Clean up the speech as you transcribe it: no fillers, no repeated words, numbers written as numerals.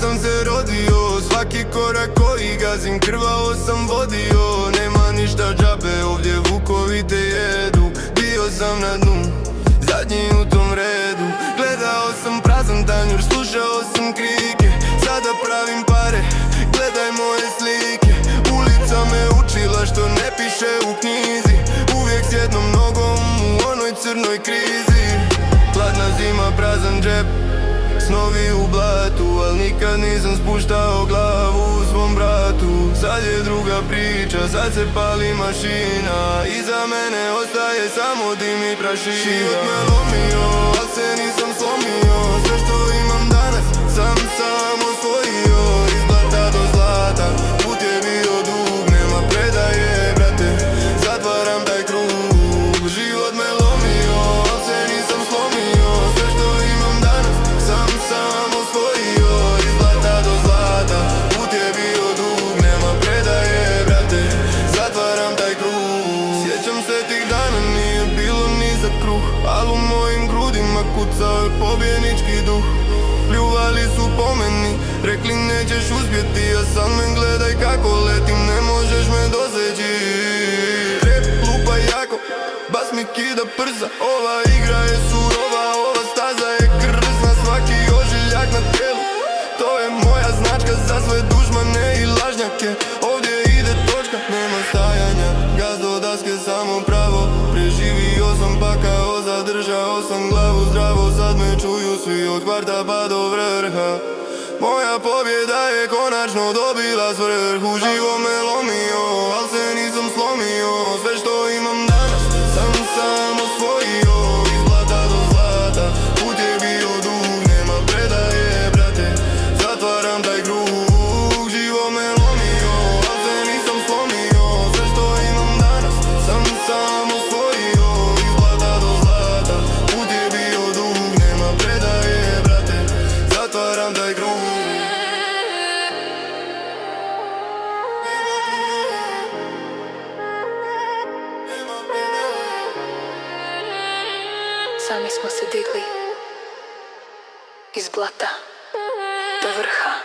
sam se rodio, svaki korak koji gazim krvavo sam vodio. Nema ništa džabe, ovdje vukovi te jedu. Bio sam na dnu, zadnji u tom redu. Gledao sam prazan tanjur, slušao sam krike. Sada pravim pare, gledaj moje slike. Ulica me učila što ne piše u knjizi. Uvijek s jednom nogom u onoj crnoj krizi. Hladna zima, prazan džep, snovi u blatu, al nikad nisam spuštao glavu u svom bratu. Sad je druga priča, sad se pali mašina. Iza mene ostaje samo dim i prašina. Život me lomio, al se nisam slomio. Sve što imam danas sam osvojio. Iz blata do zlata, put je bio dug, nema predaje, brate, zatvaram taj krug. Život me lomio, al se nisam slomio. Sve što imam danas sam osvojio. Iz zlata do zlata, put je bio dug, nema predaje, brate, zatvaram taj krug. Sjećam se tih dana, nije bilo ni za kruh, al u mojim grudima kucao je pobjednički duh. Pljuvali su po meni, rekli nećeš uspjeti, a sad me gledaj kako letim, ne možeš me doseći. Rep lupa jako, bas mi kida prsa. Ova igra je surova, ova staza je krsna. Svaki ožiljak na tijelu, to je moja značka za sve dušmane i lažnjake. Ovdje ide točka, nema stajanja, gaz do daske samo pravo. Preživio sam pakao, zadržao sam glavu zdravo. Sad me čuju svi od kvarta pa do vrha. Moja pobjeda je konačno dobila svrh. Uživo me lomio, al se nisam slomio. Sve što imam danas sam osvojio. Iz blata do zlata, put je bio dug, nema predaje, brate, zatvaram taj krug. Živo me lomio, al se nisam slomio. Sve što imam danas sam osvojio. Iz blata do zlata, put je bio dug, nema predaje, brate, zatvaram taj krug. Sami smo se digli iz blata do vrha.